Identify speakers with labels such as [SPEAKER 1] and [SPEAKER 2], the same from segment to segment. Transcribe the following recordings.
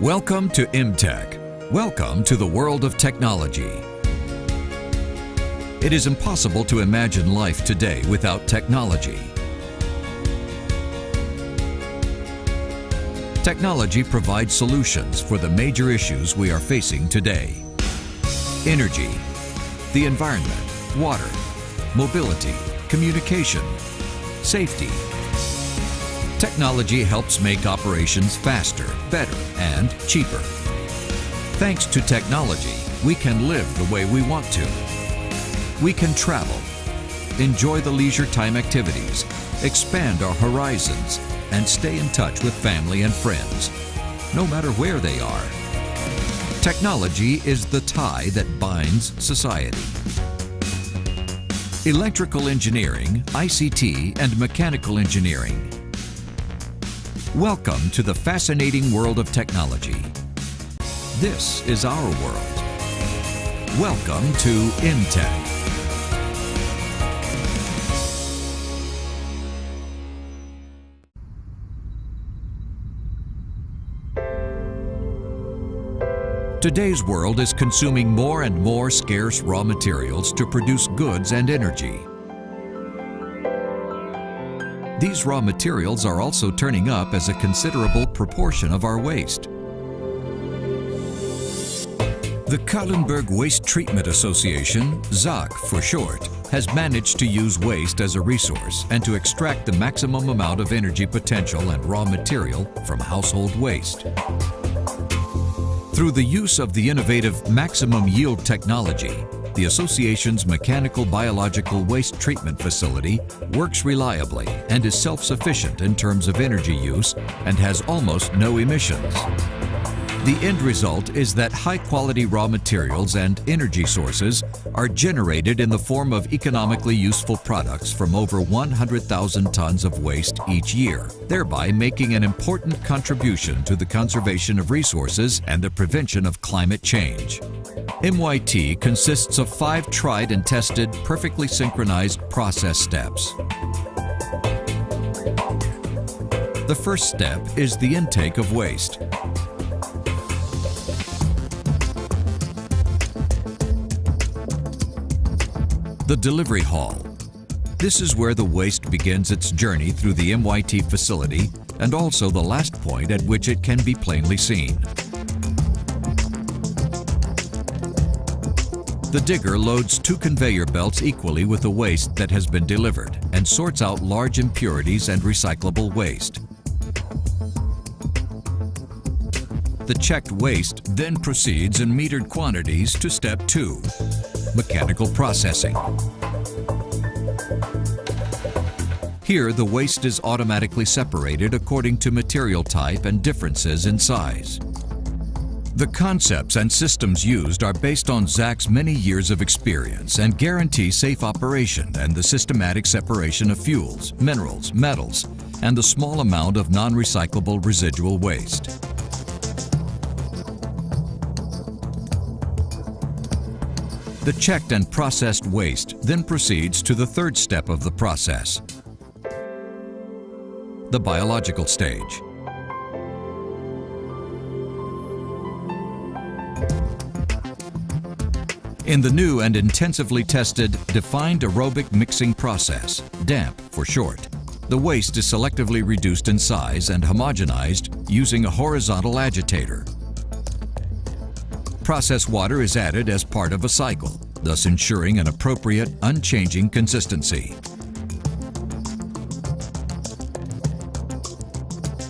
[SPEAKER 1] Welcome to IMTech. Welcome to the world of technology. It is impossible to imagine life today without technology. Technology provides solutions for the major issues we are facing today. Energy, the environment, water, mobility, communication, safety. Technology helps make operations faster, better, and cheaper. Thanks to technology, we can live the way we want to. We can travel, enjoy the leisure time activities, expand our horizons, and stay in touch with family and friends, no matter where they are. Technology is the tie that binds society. Electrical engineering, ICT, and mechanical engineering. Welcome to the fascinating world of technology. This is our world. Welcome to IMTech. Today's world is consuming more and more scarce raw materials to produce goods and energy. These raw materials are also turning up as a considerable proportion of our waste. The Kalundborg Waste Treatment Association, ZAK for short, has managed to use waste as a resource and to extract the maximum amount of energy potential and raw material from household waste. Through the use of the innovative maximum yield technology, the association's mechanical biological waste treatment facility works reliably and is self-sufficient in terms of energy use and has almost no emissions. The end result is that high-quality raw materials and energy sources are generated in the form of economically useful products from over 100,000 tons of waste each year, thereby making an important contribution to the conservation of resources and the prevention of climate change. MYT consists of 5 tried and tested, perfectly synchronized process steps. The first step is the intake of waste. The delivery hall. This is where the waste begins its journey through the MYT facility and also the last point at which it can be plainly seen. The digger loads 2 conveyor belts equally with the waste that has been delivered and sorts out large impurities and recyclable waste. The checked waste then proceeds in metered quantities to step 2, mechanical processing. Here, the waste is automatically separated according to material type and differences in size. The concepts and systems used are based on ZAK's many years of experience and guarantee safe operation and the systematic separation of fuels, minerals, metals, and the small amount of non-recyclable residual waste. The checked and processed waste then proceeds to the third step of the process, the biological stage. In the new and intensively tested Defined Aerobic Mixing Process, DAMP for short, the waste is selectively reduced in size and homogenized using a horizontal agitator. Process water is added as part of a cycle, thus ensuring an appropriate, unchanging consistency.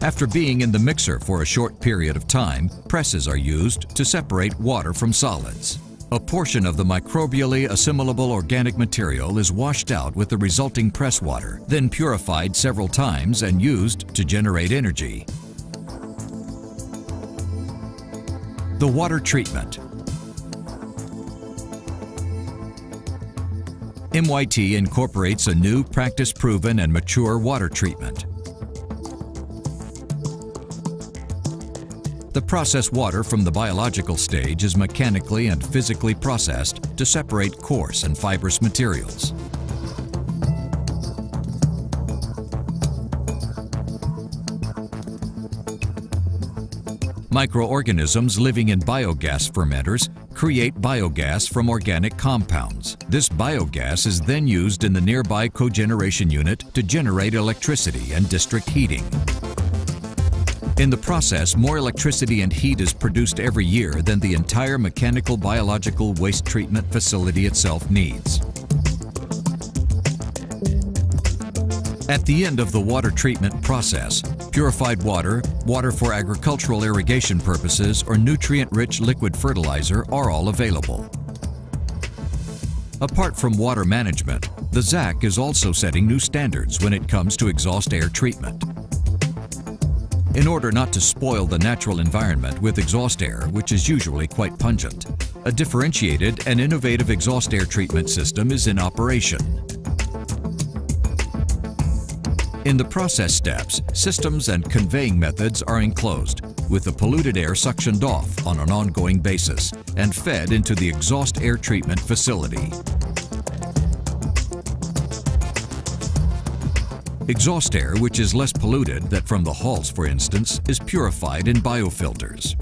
[SPEAKER 1] After being in the mixer for a short period of time, presses are used to separate water from solids. A portion of the microbially assimilable organic material is washed out with the resulting press water, then purified several times and used to generate energy. The water treatment. MYT incorporates a new practice-proven and mature water treatment. The processed water from the biological stage is mechanically and physically processed to separate coarse and fibrous materials. Microorganisms living in biogas fermenters create biogas from organic compounds. This biogas is then used in the nearby cogeneration unit to generate electricity and district heating. In the process, more electricity and heat is produced every year than the entire mechanical biological waste treatment facility itself needs. At the end of the water treatment process, purified water, water for agricultural irrigation purposes, or nutrient-rich liquid fertilizer are all available. Apart from water management, the ZAC is also setting new standards when it comes to exhaust air treatment. In order not to spoil the natural environment with exhaust air, which is usually quite pungent, a differentiated and innovative exhaust air treatment system is in operation. In the process steps, systems and conveying methods are enclosed, with the polluted air suctioned off on an ongoing basis and fed into the exhaust air treatment facility. Exhaust air, which is less polluted than from the halls, for instance, is purified in biofilters.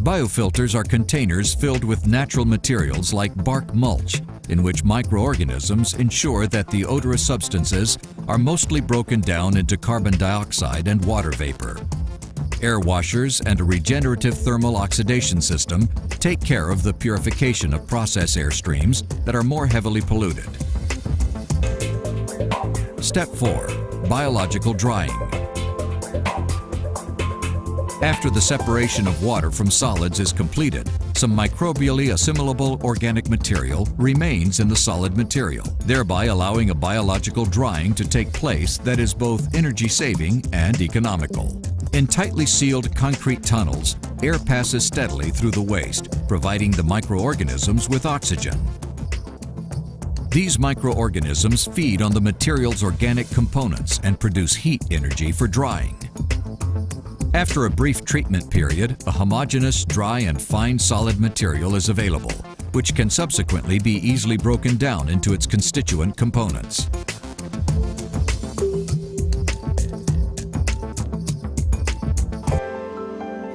[SPEAKER 1] Biofilters are containers filled with natural materials like bark mulch, in which microorganisms ensure that the odorous substances are mostly broken down into carbon dioxide and water vapor. Air washers and a regenerative thermal oxidation system take care of the purification of process air streams that are more heavily polluted. Step 4. Biological drying. After the separation of water from solids is completed, some microbially assimilable organic material remains in the solid material, thereby allowing a biological drying to take place that is both energy-saving and economical. In tightly sealed concrete tunnels, air passes steadily through the waste, providing the microorganisms with oxygen. These microorganisms feed on the material's organic components and produce heat energy for drying. After a brief treatment period, a homogeneous, dry and fine solid material is available, which can subsequently be easily broken down into its constituent components.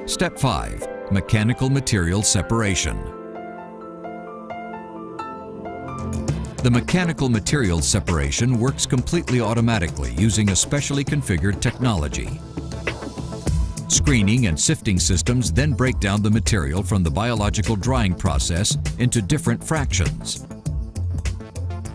[SPEAKER 1] Step 5. Mechanical material separation. The mechanical materials separation works completely automatically using a specially configured technology. Screening and sifting systems then break down the material from the biological drying process into different fractions.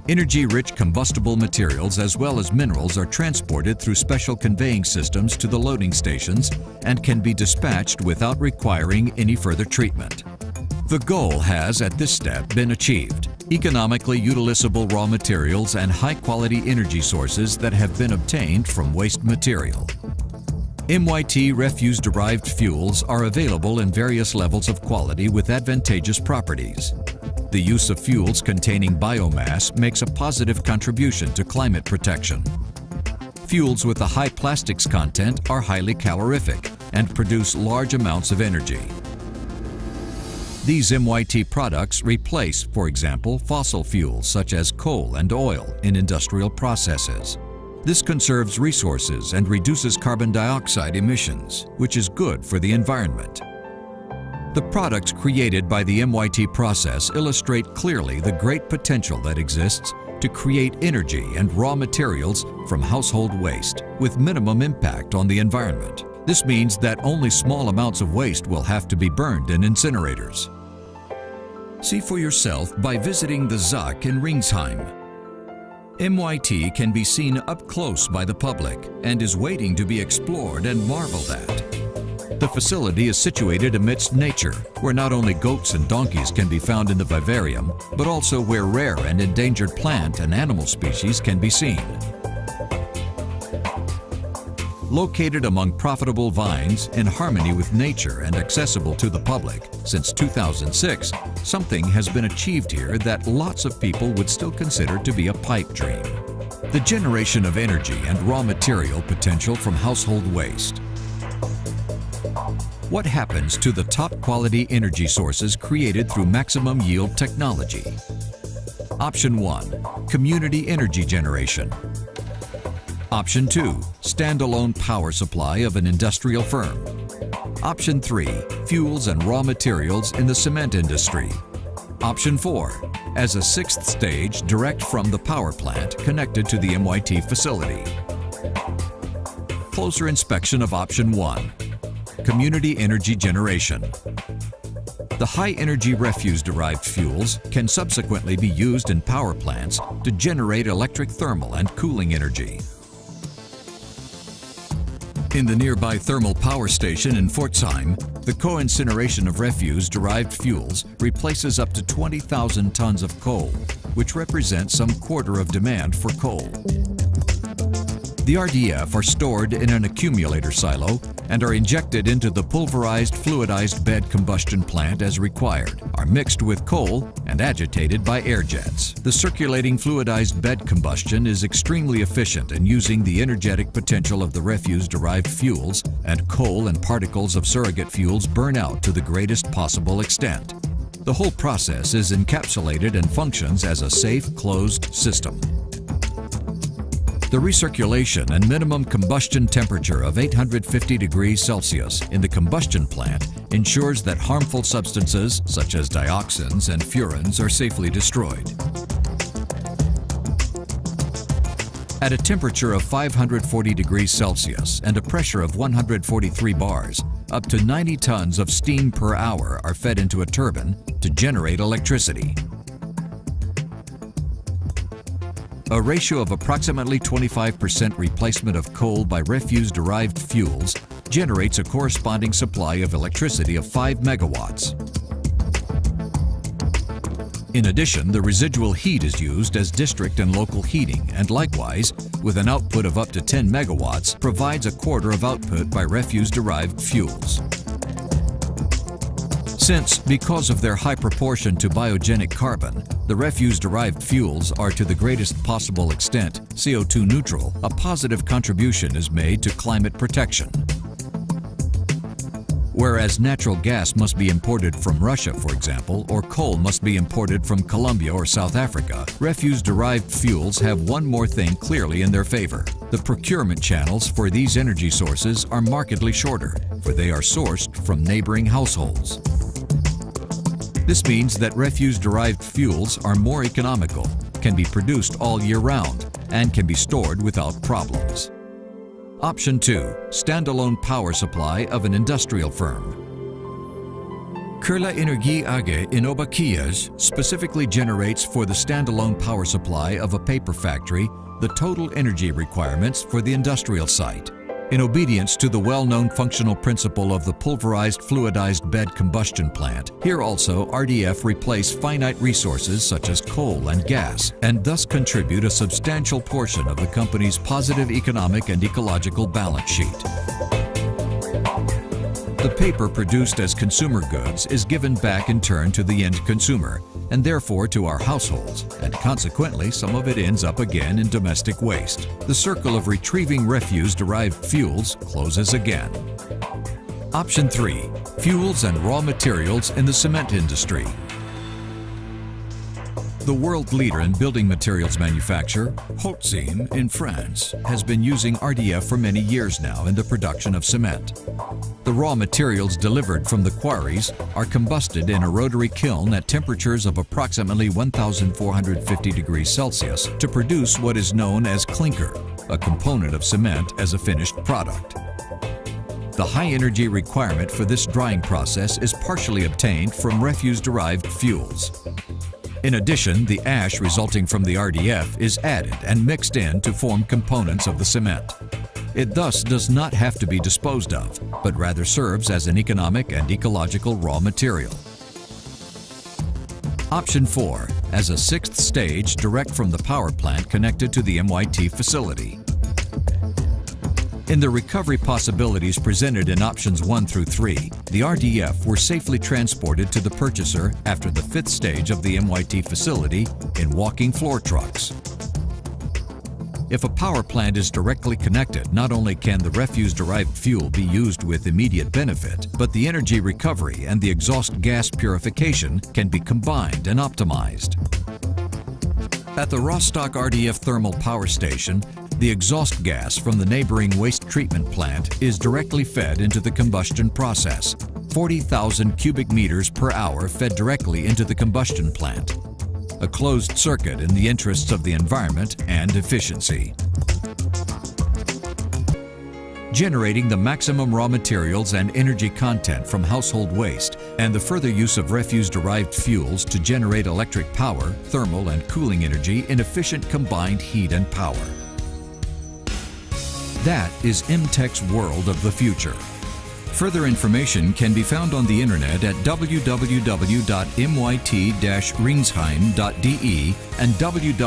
[SPEAKER 1] Energy-rich combustible materials as well as minerals are transported through special conveying systems to the loading stations and can be dispatched without requiring any further treatment. The goal has, at this step, been achieved: economically utilizable raw materials and high-quality energy sources that have been obtained from waste material. MYT refuse-derived fuels are available in various levels of quality with advantageous properties. The use of fuels containing biomass makes a positive contribution to climate protection. Fuels with a high plastics content are highly calorific and produce large amounts of energy. These MYT products replace, for example, fossil fuels such as coal and oil in industrial processes. This conserves resources and reduces carbon dioxide emissions, which is good for the environment. The products created by the MYT process illustrate clearly the great potential that exists to create energy and raw materials from household waste with minimum impact on the environment. This means that only small amounts of waste will have to be burned in incinerators. See for yourself by visiting the ZAC in Ringsheim. MYT can be seen up close by the public and is waiting to be explored and marveled at. The facility is situated amidst nature, where not only goats and donkeys can be found in the vivarium, but also where rare and endangered plant and animal species can be seen. Located among profitable vines, in harmony with nature and accessible to the public, since 2006, something has been achieved here that lots of people would still consider to be a pipe dream: the generation of energy and raw material potential from household waste. What happens to the top-quality energy sources created through maximum yield technology? Option 1. Community energy generation. Option 2, standalone power supply of an industrial firm. Option 3, fuels and raw materials in the cement industry. Option 4, as a sixth stage direct from the power plant connected to the MYT facility. Closer inspection of Option 1, community energy generation. The high-energy refuse-derived fuels can subsequently be used in power plants to generate electric thermal and cooling energy. In the nearby thermal power station in Pforzheim, the co-incineration of refuse-derived fuels replaces up to 20,000 tons of coal, which represents some quarter of demand for coal. The RDF are stored in an accumulator silo and are injected into the pulverized fluidized bed combustion plant as required, are mixed with coal and agitated by air jets. The circulating fluidized bed combustion is extremely efficient in using the energetic potential of the refuse-derived fuels, and coal and particles of surrogate fuels burn out to the greatest possible extent. The whole process is encapsulated and functions as a safe, closed system. The recirculation and minimum combustion temperature of 850 degrees Celsius in the combustion plant ensures that harmful substances such as dioxins and furans are safely destroyed. At a temperature of 540 degrees Celsius and a pressure of 143 bars, up to 90 tons of steam per hour are fed into a turbine to generate electricity. A ratio of approximately 25% replacement of coal by refuse-derived fuels generates a corresponding supply of electricity of 5 megawatts. In addition, the residual heat is used as district and local heating, and likewise, with an output of up to 10 megawatts, provides a quarter of output by refuse-derived fuels. Since, because of their high proportion to biogenic carbon, the refuse-derived fuels are to the greatest possible extent CO2 neutral, a positive contribution is made to climate protection. Whereas natural gas must be imported from Russia, for example, or coal must be imported from Colombia or South Africa, refuse-derived fuels have one more thing clearly in their favor. The procurement channels for these energy sources are markedly shorter, for they are sourced from neighboring households. This means that refuse-derived fuels are more economical, can be produced all year round, and can be stored without problems. Option 2, standalone power supply of an industrial firm. Kurla Energie AG in Oberkiesch specifically generates for the standalone power supply of a paper factory the total energy requirements for the industrial site. In obedience to the well-known functional principle of the pulverized fluidized bed combustion plant, here also RDF replace finite resources such as coal and gas, and thus contribute a substantial portion of the company's positive economic and ecological balance sheet. The paper produced as consumer goods is given back in turn to the end consumer, and therefore to our households, and consequently some of it ends up again in domestic waste. The circle of retrieving refuse-derived fuels closes again. Option 3, fuels and raw materials in the cement industry. The world leader in building materials manufacture, Holcim in France, has been using RDF for many years now in the production of cement. The raw materials delivered from the quarries are combusted in a rotary kiln at temperatures of approximately 1,450 degrees Celsius to produce what is known as clinker, a component of cement as a finished product. The high energy requirement for this drying process is partially obtained from refuse-derived fuels. In addition, the ash resulting from the RDF is added and mixed in to form components of the cement. It thus does not have to be disposed of, but rather serves as an economic and ecological raw material. Option 4, as a sixth stage direct from the power plant connected to the MYT facility. In the recovery possibilities presented in options 1 through 3, the RDF were safely transported to the purchaser after the fifth stage of the MYT facility in walking floor trucks. If a power plant is directly connected, not only can the refuse-derived fuel be used with immediate benefit, but the energy recovery and the exhaust gas purification can be combined and optimized. At the Rostock RDF Thermal Power Station, The exhaust gas from the neighboring waste treatment plant is directly fed into the combustion process. 40,000 cubic meters per hour fed directly into the combustion plant. A closed circuit in the interests of the environment and efficiency. Generating the maximum raw materials and energy content from household waste and the further use of refuse-derived fuels to generate electric power, thermal and cooling energy in efficient combined heat and power. That is MTech's world of the future. Further information can be found on the internet at www.myt-ringsheim.de and www.mtech.de.